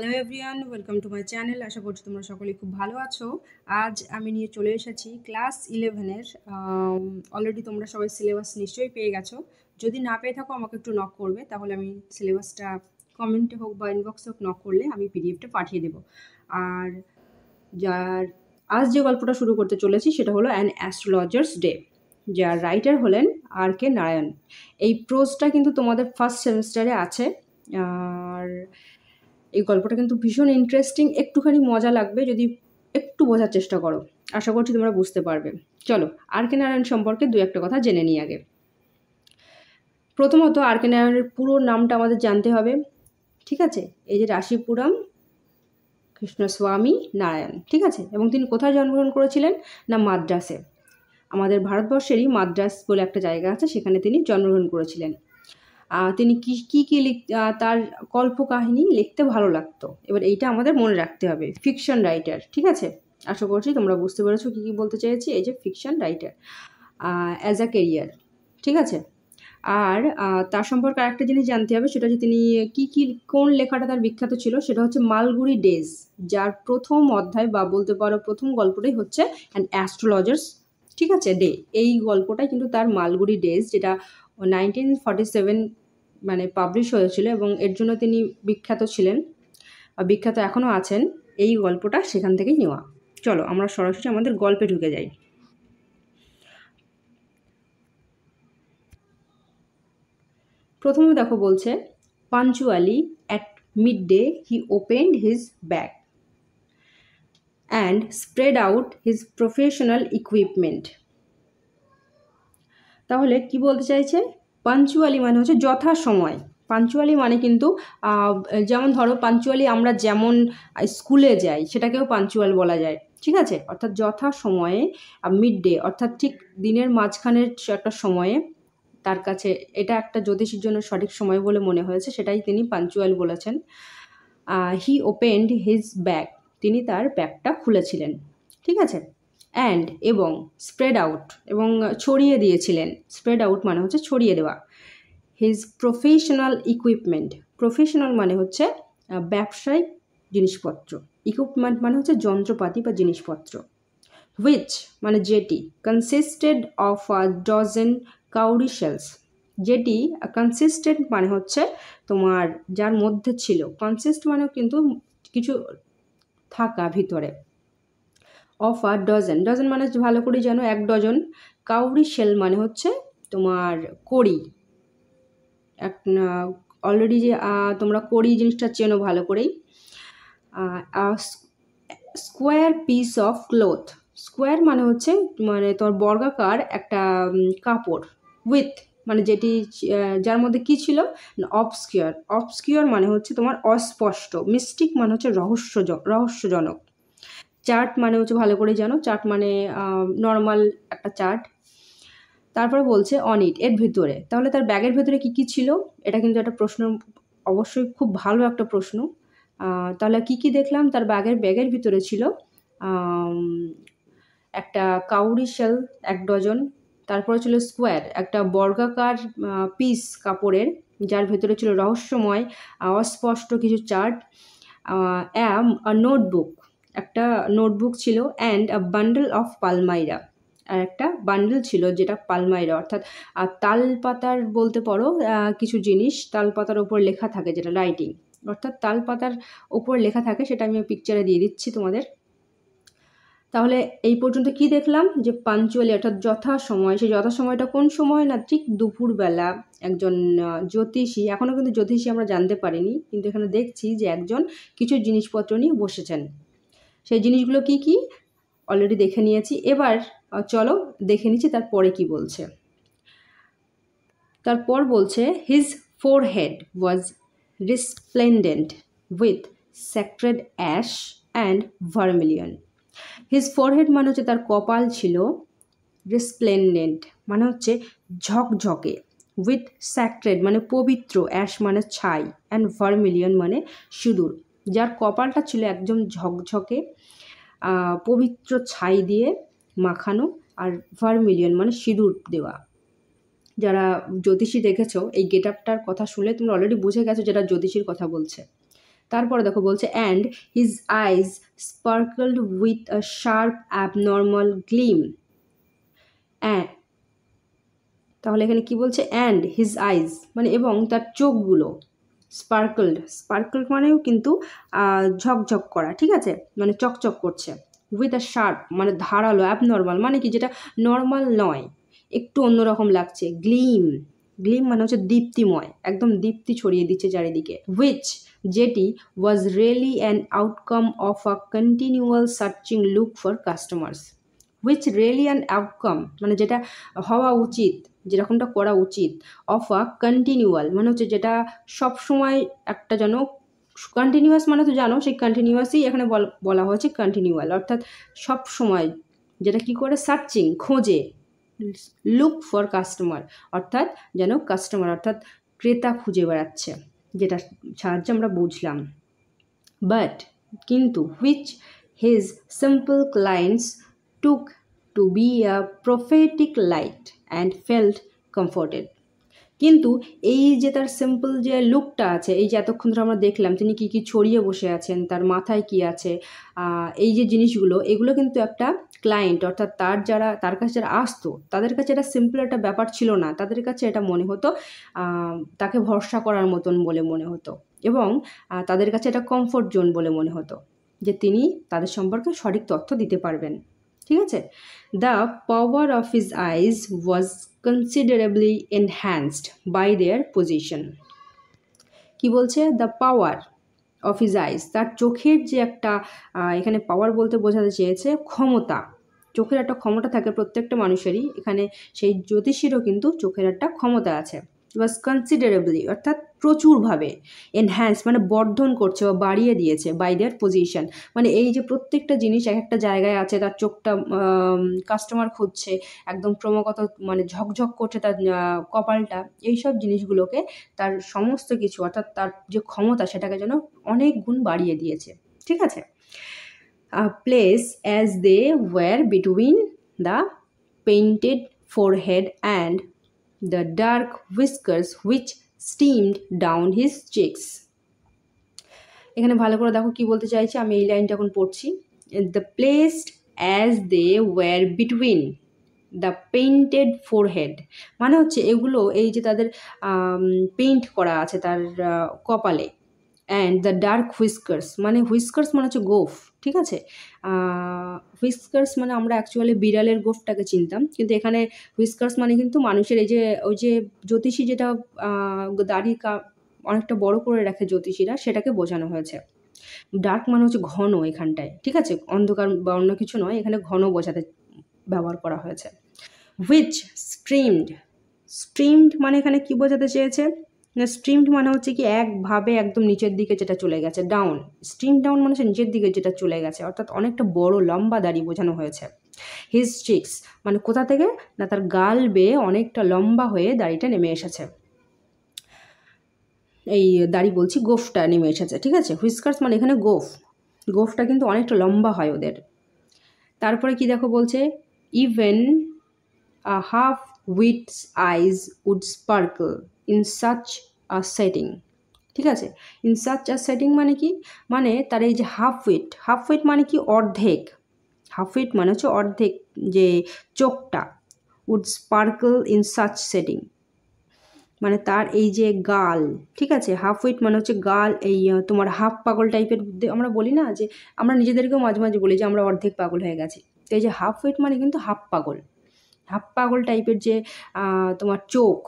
Hello everyone, welcome to my channel. আশা করছি তোমরা সকলেই খুব ভালো আছো। আজ আমি নিয়ে চলে এসেছি ক্লাস 11-এর। অলরেডি তোমরা সবাই সিলেবাস নিশ্চয়ই পেয়ে গেছো। যদি না পেয়ে থাকো আমাকে একটু নক করবে, তাহলে আমি সিলেবাসটা কমেন্টে হোক বা ইনবক্সে হোক নক করলে আমি পিডিএফটা পাঠিয়ে দেবো। আর যার আজ যে গল্পটা শুরু করতে চলেছি সেটা হলো অ্যান অ্যাস্ট্রোলজার্স ডে, যার রাইটার হলেন আর.কে নারায়ণ। এই প্রোজটা কিন্তু তোমাদের ফার্স্ট সেমিস্টারে আছে। আর এই গল্পটা কিন্তু ভীষণ ইন্টারেস্টিং, একটুখানি মজা লাগবে যদি একটু বোঝার চেষ্টা করো। আশা করছি তোমরা বুঝতে পারবে। চলো আর.কে নারায়ণ সম্পর্কে দু একটা কথা জেনে নিই আগে। প্রথমত আর.কে নারায়ণের পুরো নামটা আমাদের জানতে হবে, ঠিক আছে? এই যে রাশিপুরম কৃষ্ণস্বামী নারায়ণ, ঠিক আছে? এবং তিনি কোথায় জন্মগ্রহণ করেছিলেন? না মাদ্রাসে। আমাদের ভারতবর্ষেরই মাদ্রাস বলে একটা জায়গা আছে, সেখানে তিনি জন্মগ্রহণ করেছিলেন। তিনি তার কল্পকাহিনী লিখতে ভালো লাগতো। এবার এইটা আমাদের মনে রাখতে হবে, ফিকশন রাইটার, ঠিক আছে? আশা করছি তোমরা বুঝতে পেরেছো কী কী বলতে চেয়েছি। এই যে fiction writer as a career, ঠিক আছে? আর তার সম্পর্কে আরেকটা জিনিস জানতে হবে, সেটা হচ্ছে তিনি কোন লেখাটা তার বিখ্যাত ছিল, সেটা হচ্ছে মালগুড়ি ডেজ, যার প্রথম অধ্যায় বা বলতে পারো প্রথম গল্পটাই হচ্ছে অ্যান অ্যাস্ট্রোলজার্স, ঠিক আছে, ডে। এই গল্পটাই কিন্তু তার মালগুড়ি ডেজ, যেটা 1947 মানে পাবলিশ হয়েছিল, এবং এর জন্য তিনি বিখ্যাত ছিলেন, বিখ্যাত এখনও আছেন। এই গল্পটা সেখান থেকেই নেওয়া। চলো আমরা সরাসরি আমাদের গল্পে ঢুকে যাই। প্রথমে দেখো বলছে, পাঞ্চুয়ালি at mid day he opened his bag and spread out his professional equipment. তাহলে কি বলতে চাইছে? পাঞ্চুয়ালি মানে হচ্ছে যথাসময়। পাঞ্চুয়ালি মানে কিন্তু যেমন ধরো পাঞ্চুয়ালি আমরা যেমন স্কুলে যাই সেটাকেও পাঞ্চুয়াল বলা যায়, ঠিক আছে? অর্থাৎ যথাসময়ে, মিড ডে অর্থাৎ ঠিক দিনের মাঝখানের একটা সময়ে তার কাছে এটা একটা জ্যোতিষীর জন্য সঠিক সময় বলে মনে হয়েছে, সেটাই তিনি পাঞ্চুয়াল বলেছেন। হি ওপেন্ড হিজ ব্যাগ, তিনি তার ব্যাগটা খুলেছিলেন, ঠিক আছে? অ্যান্ড এবং স্প্রেড আউট এবং ছড়িয়ে দিয়েছিলেন। স্প্রেড আউট মানে হচ্ছে ছড়িয়ে দেওয়া। হিজ প্রফেশনাল ইকুইপমেন্ট, প্রফেশনাল মানে হচ্ছে ব্যবসায়িক জিনিসপত্র, ইকুইপমেন্ট মানে হচ্ছে যন্ত্রপাতি বা জিনিসপত্র। হুইচ মানে যেটি, কনসিস্টেড অফ আ ডজন কাউরি শেলস, যেটি কনসিস্টেড মানে হচ্ছে তোমার যার মধ্যে ছিল, কনসিস্ট মানেও কিন্তু কিছু থাকা ভিতরে, অফ আ ডজন, ডজন মানে ভালো করে জানো 1 ডজন, কাউরি শেল মানে হচ্ছে তোমার কড়ি। অলরেডি যে তোমরা কড়ি জিনিসটা চেনো ভালো করেই। Square piece of cloth, square মানে হচ্ছে মানে তোর বর্গাকার একটা কাপড়, উইথ মানে যেটি যার মধ্যে কি ছিল, অবস্কিওর, অবস্কিওর মানে হচ্ছে তোমার অস্পষ্ট, মিস্টিক মানে হচ্ছে রহস্যজনক। চার্ট মানে হচ্ছে ভালো করে জানো, চার্ট মানে নর্মাল একটা চার্ট। তারপরে বলছে অন ইট, এর ভিতরে। তাহলে তার ব্যাগের ভেতরে কি কি ছিল, এটা কিন্তু একটা প্রশ্ন, অবশ্যই খুব ভালো একটা প্রশ্ন। তাহলে কি দেখলাম, তার ব্যাগের ভিতরে ছিল একটা কাউরি শেল 1 ডজন, তারপরে ছিল স্কোয়ার একটা বর্গাকার পিস কাপড়ের, যার ভেতরে ছিল রহস্যময় অস্পষ্ট কিছু চার্ট, নোটবুক, একটা নোটবুক ছিল, অ্যান্ড আ বান্ডেল অফ পালমাইরা, আর একটা বান্ডেল ছিল যেটা পালমাইরা অর্থাৎ তালপাতার বলতে পারো কিছু জিনিস তালপাতার ওপর লেখা থাকে, যেটা রাইটিং, অর্থাৎ তালপাতার ওপর লেখা থাকে, সেটা আমি পিকচারে দিয়ে দিচ্ছি তোমাদের। তাহলে এই পর্যন্ত কি দেখলাম, যে পাঞ্চুয়ালি অর্থাৎ যথাসময়, সেই যথাসময়টা কোন সময় না, ঠিক দুপুরবেলা একজন জ্যোতিষী, এখনও কিন্তু জ্যোতিষী আমরা জানতে পারিনি, কিন্তু এখানে দেখছি যে একজন কিছু জিনিসপত্র নিয়ে বসেছেন। সেই জিনিসগুলো কি কি অলরেডি দেখে নিয়েছি, এবার চলো দেখে নিচ্ছি তারপরে কি বলছে। তারপর বলছে, his forehead was resplendent with sacred ash and vermilion. His forehead মানে হচ্ছে তার কপাল ছিল, রিসপ্লেন্ডেন্ট মানে হচ্ছে ঝকঝকে, উইথ স্যাক্রেড মানে পবিত্র, অ্যাশ মানে ছাই, অ্যান্ড ভার্মিলিয়ন মানে সিঁদুর। যার কপালটা ছিল একদম ঝকঝকে পবিত্র ছাই দিয়ে মাখানো, আর ভার্মিলিয়ন মানে সিঁদুর দেওয়া। যারা জ্যোতিষী দেখেছো, এই গেট আপটার কথা শুনলে তোমরা অলরেডি বুঝে গেছো যেটা জ্যোতিষীর কথা বলছে। তারপরে দেখো বলছে and his eyes sparkled with a sharp abnormal gleam. তাহলে এখানে কি বলছে অ্যান্ড হিজ আইজ মানে এবং তার চোখগুলো স্পার্কলড মানেও কিন্তু ঝকঝক করা, ঠিক আছে, মানে চকচক করছে। উইথ আ শার্প মানে ধারালো, অ্যাবনর্মাল মানে কি যেটা নর্মাল নয়, একটু অন্যরকম লাগছে। গ্লিম মানে হচ্ছে দীপ্তিময়, একদম দীপ্তি ছড়িয়ে দিচ্ছে চারিদিকে। হুইচ যেটি was really an outcome of a continual searching look for customers. Which really an outcome মানে যেটা হওয়া উচিত, যেরকমটা করা উচিত, অফ আ কন্টিনিউয়াল মানে হচ্ছে যেটা সবসময় একটা যেন কন্টিনিউয়াস মানে তো জানো সেই কন্টিনিউয়াসই এখানে বলা হয়েছে কন্টিনিউয়াল, অর্থাৎ সব সময় যেটা কি করে সার্চিং খোঁজে, লুক ফর কাস্টমার অর্থাৎ যেন কাস্টমার অর্থাৎ ক্রেতা খুঁজে বেড়াচ্ছে, যেটা সাহায্যে আমরা বুঝলাম। বাট কিন্তু which his simple clients took to be a prophetic light and felt comforted. কিন্তু এই যে তার সিম্পল যে লুকটা আছে, এই যে এতক্ষণ ধরে আমরা দেখলাম তিনি কী কী ছড়িয়ে বসে আছেন, তার মাথায় কি আছে, এই যে জিনিসগুলো, এগুলো কিন্তু একটা ক্লায়েন্ট অর্থাৎ তার কাছে যারা আসতো তাদের কাছে এটা সিম্পল একটা ব্যাপার ছিল না, তাদের কাছে এটা মনে হতো তাকে ভরসা করার মতন বলে মনে হতো, এবং তাদের কাছে এটা কমফোর্ট জোন বলে মনে হতো যে তিনি তাদের সম্পর্কে সঠিক তথ্য দিতে পারবেন, ঠিক আছে। The power of his eyes was considerably enhanced by their position. কি বলছে the power of his eyes, তার চোখের যে একটা এখানে পাওয়ার বলতে বোঝাতে চেয়েছে ক্ষমতা, চোখের একটা ক্ষমতা থাকে প্রত্যেকটা মানুষেরই, এখানে সেই জ্যোতিষীরও কিন্তু চোখের একটা ক্ষমতা আছে। ওয়াজ কনসিডারেবলি অর্থাৎ প্রচুরভাবে, এনহ্যান্স মানে বর্ধন করছে বা বাড়িয়ে দিয়েছে, বাই দেয়ার পজিশন মানে এই যে প্রত্যেকটা জিনিস এক একটা জায়গায় আছে, তার চোখটা কাস্টমার খুঁজছে, একদম ক্রমাগত মানে ঝকঝক করছে তার কপালটা, এইসব জিনিসগুলোকে তার সমস্ত কিছু অর্থাৎ তার যে ক্ষমতা সেটাকে যেন অনেক গুণ বাড়িয়ে দিয়েছে, ঠিক আছে। Place as they were between the painted forehead and the dark whiskers which streamed down his cheeks। এখানে ভালো করে দেখো কি বলতে চাইছি, আমি এই লাইনটা এখন পড়ছি। the placed as they were between the painted forehead মানে হচ্ছে এগুলো এই যে তাদের পেইন্ট করা আছে তার কপালে, অ্যান্ড দ্য ডার্ক হুইস্কার্স মানে হুইস্কার্স মানে হচ্ছে গোফ, ঠিক আছে। হুইস্কার্স মানে আমরা অ্যাকচুয়ালি বিড়ালের গোফটাকে চিনতাম, কিন্তু এখানে হুইস্কার্স মানে কিন্তু মানুষের এই যে ওই যে জ্যোতিষী যেটা দাড়ি অনেকটা বড় করে রাখে জ্যোতিষীরা, সেটাকে বোঝানো হয়েছে। ডার্ক মানে হচ্ছে ঘন এখানটায়, ঠিক আছে, অন্ধকার বা অন্য কিছু নয়, এখানে ঘন বোঝাতে ব্যবহার করা হয়েছে। হুইচ স্ট্রিমড মানে এখানে কি বোঝাতে চেয়েছে, স্ট্রিমড মানে হচ্ছে কি একভাবে একদম নিচের দিকে যেটা চলে গেছে, ডাউন, স্ট্রিম ডাউন মানে হচ্ছে নিচের দিকে যেটা চলে গেছে, অর্থাৎ অনেকটা বড় লম্বা দাড়ি বোঝানো হয়েছে। হিজ চিক্স মানে কোথা থেকে না তার গাল বেয়ে অনেকটা লম্বা হয়ে দাড়িটা নেমে এসেছে, এই দাড়ি বলছি গোফটা নেমে এসেছে, ঠিক আছে। হুইস্কার্স মানে এখানে গোফটা কিন্তু অনেকটা লম্বা হয় ওদের। তারপরে কি দেখো বলছে even a half wit's eyes would sparkle in such a setting, ঠিক আছে। ইন সাচ আ সেটিং মানে কি, মানে তার এই যে হাফ উইট মানে কি অর্ধেক, হাফ উইট মানে হচ্ছে অর্ধেক যে চোখটা, would sparkle in such setting মানে তার এই যে গাল, ঠিক আছে। হাফ উইট মানে হচ্ছে গাল, এই তোমার হাফ পাগল টাইপের আমরা বলি না, যে আমরা নিজেদেরকেও মাঝে মাঝে বলি যে আমরা অর্ধেক পাগল হয়ে গেছি, তো এই যে হাফ উইট মানে কিন্তু হাফ পাগল টাইপের যে তোমার চোখ,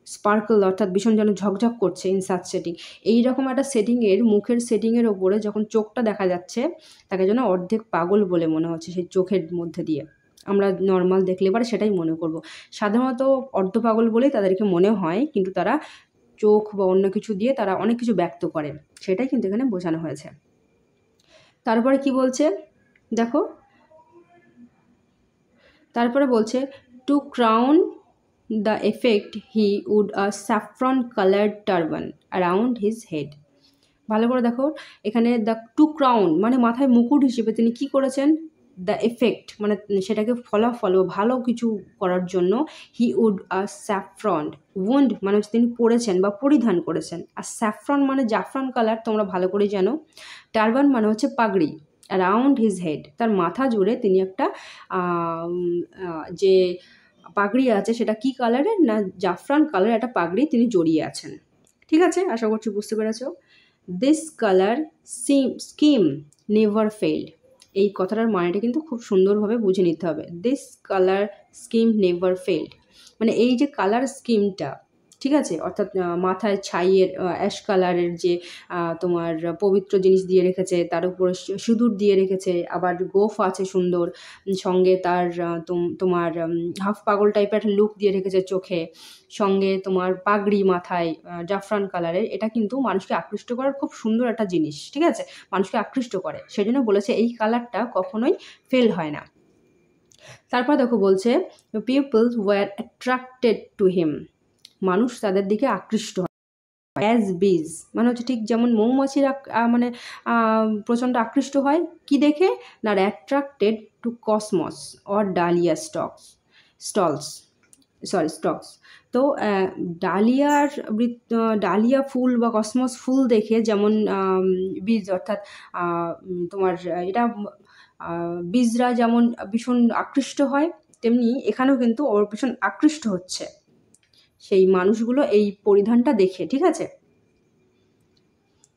স্পার্কল অর্থাৎ ভীষণ যেন ঝকঝক করছে, ইন সাচ সেটিং এইরকম একটা সেটিংয়ের মুখের সেটিংয়ের ওপরে যখন চোখটা দেখা যাচ্ছে তাকে যেন অর্ধেক পাগল বলে মনে হচ্ছে, সেই চোখের মধ্যে দিয়ে আমরা নর্মাল দেখলে এবার সেটাই মনে করব। সাধারণত অর্ধ পাগল বলেই তাদেরকে মনে হয়, কিন্তু তারা চোখ বা অন্য কিছু দিয়ে তারা অনেক কিছু ব্যক্ত করে, সেটাই কিন্তু এখানে বোঝানো হয়েছে। তারপরে কি বলছে দেখো, তারপরে বলছে to crown the effect he would a saffron coloured turban around his head. ভালো করে দেখো এখানে দ্য টু ক্রাউন মানে মাথায় মুকুট হিসেবে তিনি কি করেছেন, দ্য এফেক্ট, মানে সেটাকে ফলাফল ভালো কিছু করার জন্য he would a saffron, wound মানে হচ্ছে তিনি পরেছেন বা পরিধান করেছেন। আর স্যাফ্রন মানে জাফরান কালার, তোমরা ভালো করে জানো। টারবান মানে হচ্ছে পাগড়ি, অ্যারাউন্ড হিজ হেড, তার মাথা জুড়ে তিনি একটা যে পাগড়ি আছে সেটা কি কালারের না জাফরান কালার একটা পাগড়ি তিনি জড়িয়ে আছেন। ঠিক আছে, আশা করছি বুঝতে পেরেছ। This colour scheme never failed, এই কথাটার মানেটা কিন্তু খুব সুন্দরভাবে বুঝে নিতে হবে। This colour scheme never failed মানে এই যে কালার স্কিমটা, ঠিক আছে, অর্থাৎ মাথায় ছাইয়ের অ্যাশ কালারের যে তোমার পবিত্র জিনিস দিয়ে রেখেছে, তার উপরে সিঁদুর দিয়ে রেখেছে, আবার গোফ আছে সুন্দর, সঙ্গে তার তোমার হাফ পাগল টাইপের লুক দিয়ে রেখেছে চোখে, সঙ্গে তোমার পাগড়ি মাথায় জাফরান কালারের, এটা কিন্তু মানুষকে আকৃষ্ট করার খুব সুন্দর একটা জিনিস, ঠিক আছে, মানুষকে আকৃষ্ট করে, সেই জন্য বলেছে এই কালারটা কখনোই ফেল হয় না। তারপর দেখো বলছে people were attracted to him, মানুষ তাদের দিকে আকৃষ্ট হয়। অ্যাজ বিজ মানে হচ্ছে ঠিক যেমন মৌমাছিরা মানে প্রচণ্ড আকৃষ্ট হয় কি দেখে না, attracted to cosmos or dahlia stocks. তো ডালিয়া ফুল বা কসমস ফুল দেখে যেমন বীজ অর্থাৎ তোমার এটা বীজরা যেমন ভীষণ আকৃষ্ট হয়, তেমনি এখানেও কিন্তু ওর ভীষণ আকৃষ্ট হচ্ছে সেই মানুষগুলো এই পরিধানটা দেখে, ঠিক আছে।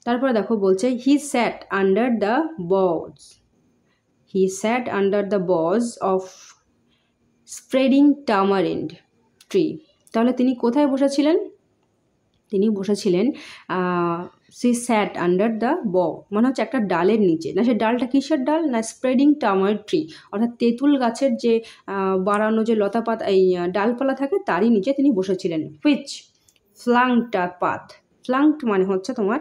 তারপরে দেখো বলছে হি স্যাট আন্ডার দ্য বজ অফ স্প্রেডিং টামারিন্ড ট্রি, তাহলে তিনি কোথায় বসেছিলেন, তিনি বসেছিলেন সি স্যাট আন্ডার দ্য মানে হচ্ছে একটা ডালের নিচে, না সে ডালটা কিসের ডাল না স্প্রেডিং টামার ট্রি, অর্থাৎ তেঁতুল গাছের যে বাড়ানো যে লতা পাতা এই ডালপালা থাকে তারই নিচে তিনি বসেছিলেন। হুইচ ফ্লাঙ্কড পাথ, ফ্লাঙ্কড মানে হচ্ছে তোমার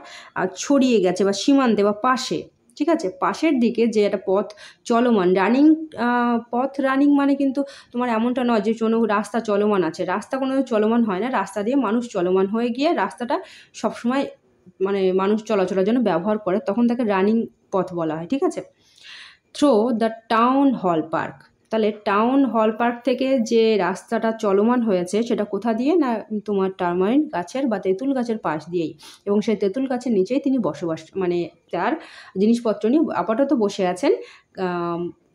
ছড়িয়ে গেছে বা সীমান্তে বা পাশে, ঠিক আছে, পাশের দিকে যে একটা পথ চলমান রানিং মানে কিন্তু তোমার এমনটা নয় যে কোনো রাস্তা চলমান আছে, রাস্তা কোনো চলমান হয় না, রাস্তা দিয়ে মানুষ চলমান হয়ে গিয়ে রাস্তাটা সবসময় মানে মানুষ চলাচলের জন্য ব্যবহার করে, তখন তাকে রানিং পথ বলা হয়, ঠিক আছে। Through the town hall park, তাহলে টাউন হল পার্ক থেকে যে রাস্তাটা চলমান হয়েছে সেটা কোথা দিয়ে না তোমার টারমারিন গাছের বা তেঁতুল গাছের পাশ দিয়েই, এবং সেই তেঁতুল গাছের নিচেই তিনি বসবাস মানে তার জিনিসপত্র নিয়ে আপাতত বসে আছেন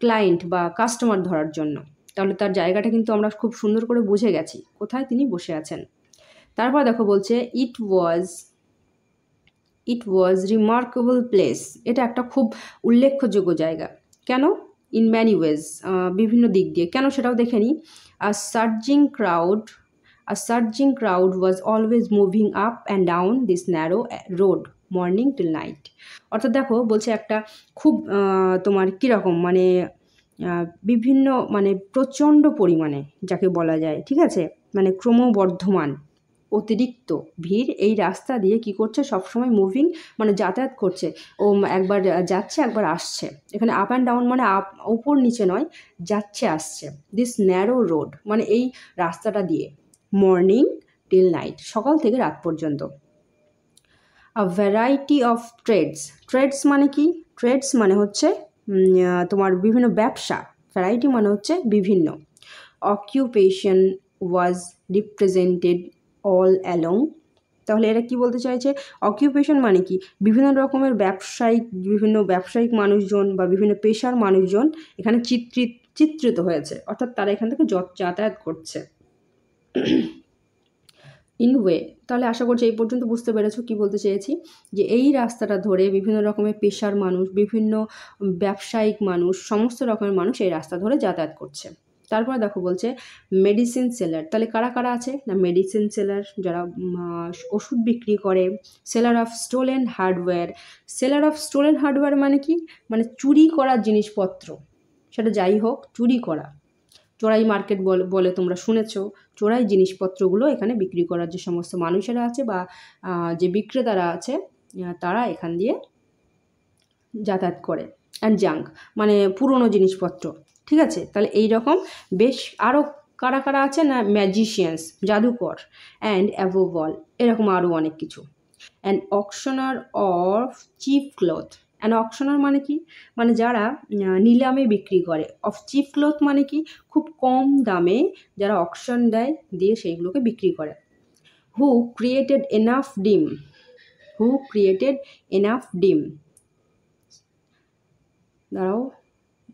ক্লায়েন্ট বা কাস্টমার ধরার জন্য। তাহলে তার জায়গাটা কিন্তু আমরা খুব সুন্দর করে বুঝে গেছি কোথায় তিনি বসে আছেন। তারপর দেখো বলছে ইট ওয়াজ রিমার্কেবল প্লেস, এটা একটা খুব উল্লেখযোগ্য জায়গা। কেন? ইন ম্যানি ওয়েজ, বিভিন্ন দিক দিয়ে। কেন সেটাও দেখে নিই। A surging crowd was always moving up and down this narrow road morning till night, অর্থাৎ দেখো বলছে একটা খুব তোমার কীরকম মানে বিভিন্ন মানে প্রচণ্ড পরিমাণে যাকে বলা যায়, ঠিক আছে, মানে ক্রমবর্ধমান অতিরিক্ত ভিড় এই রাস্তা দিয়ে কি করছে সবসময় মুভিং মানে যাতায়াত করছে, ও একবার যাচ্ছে একবার আসছে, এখানে আপ অ্যান্ড ডাউন মানে উপর নিচে নয়, যাচ্ছে আসছে। দিস ন্যারো রোড মানে এই রাস্তাটা দিয়ে মর্নিং টিল নাইট, সকাল থেকে রাত পর্যন্ত। আ ভ্যারাইটি অফ ট্রেডস মানে কি? ট্রেডস মানে হচ্ছে তোমার বিভিন্ন ব্যবসা, ভ্যারাইটি মানে হচ্ছে বিভিন্ন। অকিউপেশন ওয়াজ রিপ্রেজেন্টেড অল অ্যালং, তাহলে এরা কি বলতে চাইছে? অকিউপেশন মানে কি? বিভিন্ন রকমের বিভিন্ন ব্যবসায়িক মানুষজন বা বিভিন্ন পেশার মানুষজন এখানে চিত্রিত হয়েছে, অর্থাৎ তারা এখান থেকে যাতায়াত করছে। ইন ওয়ে, তাহলে আশা করছি এই পর্যন্ত বুঝতে পেরেছো কি বলতে চেয়েছি, যে এই রাস্তাটা ধরে বিভিন্ন রকমের পেশার মানুষ, বিভিন্ন ব্যবসায়িক মানুষ, সমস্ত রকমের মানুষ এই রাস্তা ধরে যাতায়াত করছে। তারপরে দেখো বলছে মেডিসিন সেলার, তাহলে কারা কারা আছে না মেডিসিন সেলার যারা ওষুধ বিক্রি করে, সেলার অফ স্টোলেন হার্ডওয়্যার মানে কি? মানে চুরি করা জিনিসপত্র, সেটা যাই হোক চুরি করা, চোরাই মার্কেট বলে তোমরা শুনেছো, চোরাই জিনিসপত্রগুলো এখানে বিক্রি করার যে সমস্ত মানুষেরা আছে বা যে বিক্রেতারা আছে তারা এখান দিয়ে যাতায়াত করে। অ্যান্ড জাঙ্ক মানে পুরনো জিনিসপত্র, ঠিক আছে। তাহলে এই রকম বেশ আরও কারা কারা আছে না ম্যাজিশিয়ানস জাদুকর, অ্যান্ড অ্যাভোভ অল এরকম আরও অনেক কিছু। And auctioneer of cheap cloth an auctioneer মানে কি, মানে যারা নিলামে বিক্রি করে। অফ চিপ ক্লথ মানে কি, খুব কম দামে যারা অকশন দেয়, দিয়ে সেইগুলোকে বিক্রি করে। হু ক্রিয়েটেড এনাফ ডিম, হু ক্রিয়েটেড এনাফ ডিম, দাঁড়াও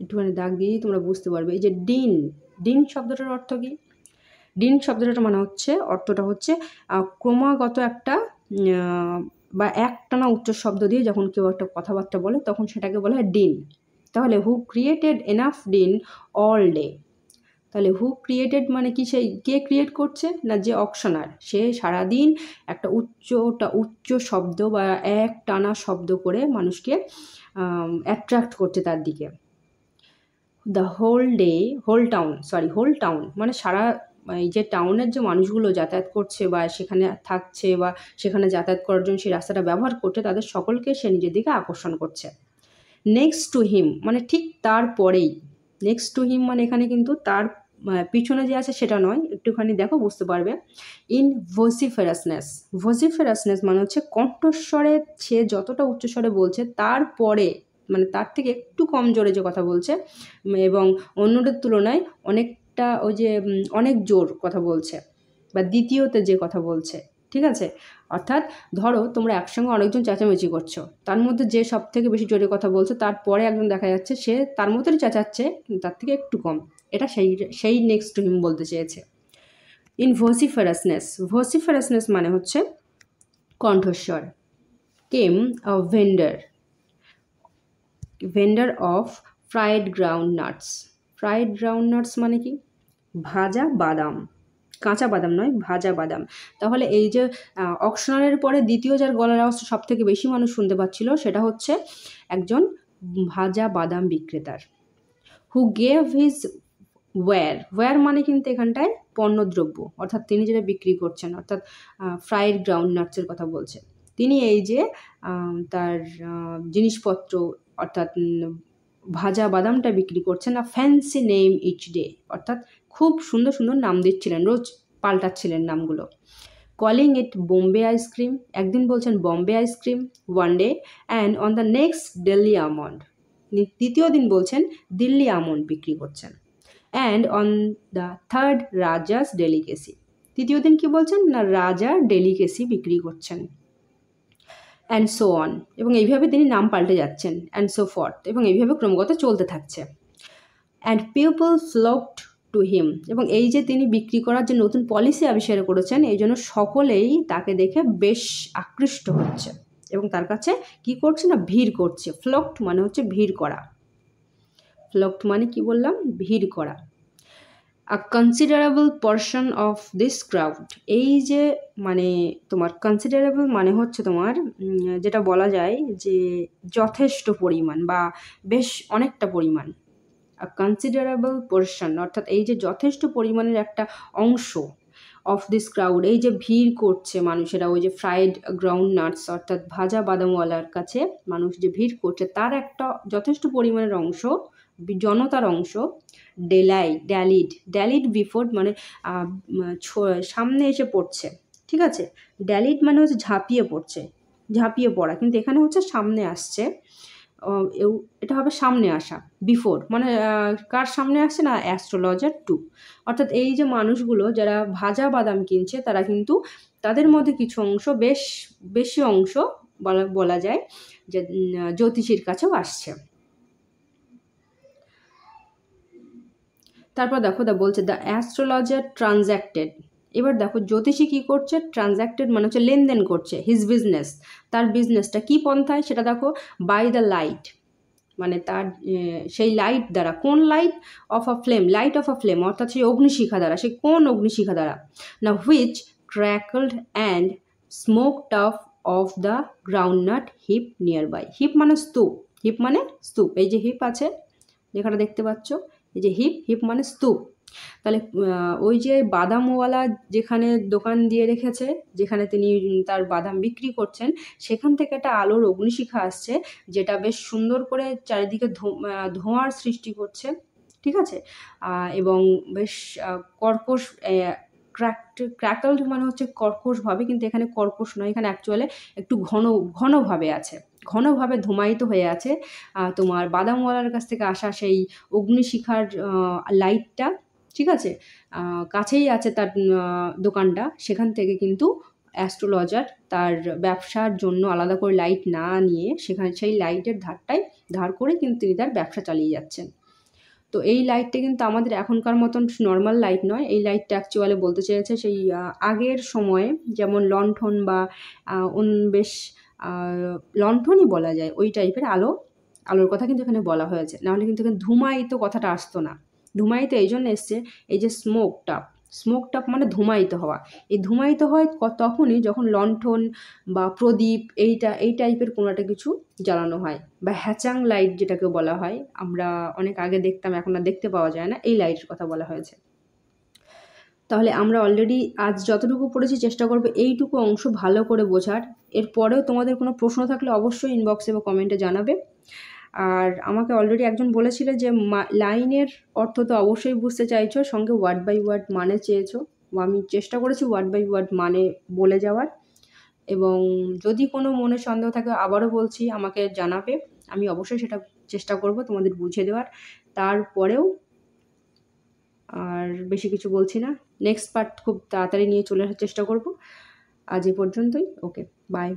একটুখানি দাগ দিয়ে তোমরা বুঝতে পারবে। এই যে ডিন, ডিন শব্দটার অর্থ কি? ডিন শব্দটার মানে হচ্ছে, অর্থটা হচ্ছে ক্রমাগত একটা বা একটানা উচ্চ শব্দ দিয়ে যখন কেউ একটা কথাবার্তা বলে তখন সেটাকে বলা হয় ডিন। তাহলে হু created enough dean all day, তাহলে হু ক্রিয়েটেড মানে কি, সেই কে ক্রিয়েট করছে না, যে অকশনার, সে সারাদিন একটা উচ্চ শব্দ বা এক টানা শব্দ করে মানুষকে অ্যাট্রাক্ট করছে তার দিকে। The whole day, whole town মানে সারা, এই যে টাউনের যে মানুষগুলো যাতায়াত করছে বা সেখানে থাকছে বা সেখানে যাতায়াত করার জন্য সেই রাস্তাটা ব্যবহার করছে, তাদের সকলকে সে নিজের দিকে আকর্ষণ করছে। নেক্সট টু হিম মানে ঠিক তারপরেই, নেক্সট টু হিম মানে এখানে কিন্তু তার পিছনে যে আছে সেটা নয়, একটুখানি দেখো বুঝতে পারবে। ইন ভোসিফেরাসনেস মানে হচ্ছে কণ্ঠস্বরে সে যতটা উচ্চস্বরে বলছে তারপরে, মানে তার থেকে একটু কম জোরে যে কথা বলছে এবং অন্যদের তুলনায় অনেকটা ওই যে অনেক জোর কথা বলছে বা দ্বিতীয়তে যে কথা বলছে, ঠিক আছে। অর্থাৎ ধরো তোমরা একসঙ্গে অনেকজন চেঁচামেচি করছো, তার মধ্যে যে সব থেকে বেশি জোরে কথা বলছে তারপরে একজন দেখা যাচ্ছে সে তার মতোই চেঁচাচ্ছে কিন্তু তার থেকে একটু কম, এটা সেই নেক্সট টু হিম বলতে চেয়েছে। ইন ভোসিফারাসনেস মানে হচ্ছে কণ্ঠস্বর। Came a vendor of fried ground nuts মানে কি, ভাজা বাদাম, কাঁচা বাদাম নয়, ভাজা বাদাম। তাহলে এই যে অকশনারের পরে দ্বিতীয় যার গলার আওয়াজটা সব থেকে বেশি মানুষ শুনতে পাচ্ছিল সেটা হচ্ছে একজন ভাজা বাদাম বিক্রেতার। হু গেভ হিজ ওয়্যার মানে কিন্তু এখানটায় পণ্যদ্রব্য, অর্থাৎ তিনি যেটা বিক্রি করছেন, অর্থাৎ ফ্রাইড গ্রাউন্ড নাটসের কথা বলছে। তিনি এই যে তার জিনিসপত্র অর্থাৎ ভাজা বাদামটা বিক্রি করছেন, না ফ্যান্সি নেম ইচ ডে, অর্থাৎ খুব সুন্দর সুন্দর নাম দিচ্ছিলেন, রোজ পাল্টাচ্ছিলেন নামগুলো। কলিং ইট বোম্বে আইসক্রিম, একদিন বলছেন Bombay ice cream, one day, and on the next Delhi almond, দ্বিতীয় দিন বলছেন দিল্লি আমন্ড বিক্রি করছেন। And on the third Rajah's delicacy, তৃতীয় দিন কি বলছেন না রাজার ডেলিকেসি বিক্রি করছেন। অ্যান্ড সো অন, এবং এইভাবে তিনি নাম পাল্টে যাচ্ছেন। অ্যান্ড সো ফর্থ, এবং এইভাবে ক্রমাগত চলতে থাকছে। অ্যান্ড পিপল ফ্লকড টু হিম, এবং এই যে তিনি বিক্রি করার যে নতুন পলিসি আবিষ্কার করেছেন এই জন্য সকলেই তাকে দেখে বেশ আকৃষ্ট হচ্ছে এবং তার কাছে কি করছে না ভিড় করছে। ফ্লকড মানে হচ্ছে ভিড় করা, ফ্লকড মানে কি বললাম, ভিড় করা। A considerable person of this crowd, এই যে মানে তোমার কনসিডারেবল মানে হচ্ছে তোমার যেটা বলা যায় যে যথেষ্ট পরিমাণ বা বেশ অনেকটা পরিমাণ। আ কনসিডারেবল পোর্শন অর্থাৎ এই যে যথেষ্ট পরিমাণের একটা অংশ অফ দিস ক্রাউড, এই যে ভিড় করছে মানুষেরা ওই যে ফ্রাইড গ্রাউন্ড নাটস অর্থাৎ ভাজা বাদামওয়ালার কাছে মানুষ যে ভিড় করছে তার একটা যথেষ্ট পরিমাণের অংশ, জনতার অংশ ড্যালিড বিফোর মানে সামনে এসে পড়ছে, ঠিক আছে। ড্যালিড মানে হচ্ছে ঝাঁপিয়ে পড়া, কিন্তু এখানে হচ্ছে সামনে আসছে, এটা হবে সামনে আসা। বিফোর মানে কার সামনে আসছে না অ্যাস্ট্রোলজার 2, অর্থাৎ এই যে মানুষগুলো যারা ভাজা বাদাম কিনছে তারা কিন্তু তাদের মধ্যে কিছু অংশ বেশি অংশ বলা যায় যে জ্যোতিষীর কাছেও আসছে। তারপর দেখো বলছে দ্য অ্যাস্ট্রোলজার ট্রানজ্যাক্টেড, এবার দেখো জ্যোতিষী কি করছে, ট্রানজ্যাক্টেড মানে হচ্ছে লেনদেন করছে, হিজ বিজনেস তার বিজনেসটা কি পন্থায় সেটা দেখো, বাই দ্য লাইট মানে তার সেই লাইট দ্বারা, কোন light of a flame, light of a flame অর্থাৎ সেই অগ্নিশিখা দ্বারা, সেই কোন অগ্নিশিখা দ্বারা না which crackled and smoked of the groundnut heap nearby. Heap মানে স্তূপ, এই যে হিপ আছে যেখানে দেখতে পাচ্ছ, এই যে হিপ মানে স্তূপ। তাহলে ওই যে বাদামওয়ালা যেখানে দোকান দিয়ে রেখেছে, যেখানে তিনি তার বাদাম বিক্রি করছেন, সেখান থেকে একটা আলোর অগ্নিশিখা আসছে যেটা বেশ সুন্দর করে চারিদিকে ধোঁয়ার সৃষ্টি করছে, ঠিক আছে, এবং বেশ কর্কশ ক্র্যাকলড মানে হচ্ছে কর্কশভাবে, কিন্তু এখানে কর্কশ নয়, এখানে অ্যাকচুয়ালি একটু ঘনভাবে আছে, ঘনভাবে ধূমায়িত হয়ে আছে তোমার বাদামওয়ালার কাছ থেকে আসা সেই অগ্নিশিখার লাইটটা, ঠিক আছে। কাছেই আছে তার দোকানটা, সেখান থেকে কিন্তু অ্যাস্ট্রোলজার তার ব্যবসার জন্য আলাদা করে লাইট না নিয়ে সেই লাইটের ধার করে কিন্তু তিনি তার ব্যবসা চালিয়ে যাচ্ছেন। তো এই লাইটটা কিন্তু আমাদের এখনকার মতন নর্মাল লাইট নয়, এই লাইটটা অ্যাকচুয়ালি বলতে চেয়েছে সেই আগের সময়ে যেমন লণ্ঠন বা বেশ লণ্ঠনই বলা যায়, ওই টাইপের আলোর কথা কিন্তু এখানে বলা হয়েছে, নাহলে কিন্তু এখানে ধূমায়িত কথাটা আসতো না। ধূমায়িত এই জন্য এসছে, এই যে স্মোকটাপ মানে ধূমায়িত হওয়া, এই ধূমায়িত হয় তখনই যখন লণ্ঠন বা প্রদীপ এই টাইপের কোনো একটা কিছু জ্বালানো হয়, বা হ্যাচাং লাইট যেটাকে বলা হয়, আমরা অনেক আগে দেখতাম, এখন আর দেখতে পাওয়া যায় না, এই লাইটের কথা বলা হয়েছে। তাহলে আমরা অলরেডি আজ যতটুকু পড়েছি চেষ্টা করবো এইটুকু অংশ ভালো করে বোঝার। এরপরেও তোমাদের কোনো প্রশ্ন থাকলে অবশ্যই ইনবক্সে বা কমেন্টে জানাবে। আর আমাকে অলরেডি একজন বলেছিল যে লাইনের অর্থ তো অবশ্যই বুঝতে চাইছো, সঙ্গে ওয়ার্ড বাই ওয়ার্ড মানে চেয়েছো, আমি চেষ্টা করেছি ওয়ার্ড বাই ওয়ার্ড মানে বলে যাওয়ার। এবং যদি কোনো মনে সন্দেহ থাকে আবারও বলছি আমাকে জানাবে, আমি অবশ্যই সেটা চেষ্টা করব তোমাদের বুঝিয়ে দেওয়ার। তারপরেও আর বেশি কিছু বলছি না, নেক্সট পার্ট খুব তাড়াতাড়ি নিয়ে চলে আসার চেষ্টা করব। আজ এ পর্যন্তই, ওকে, বাই।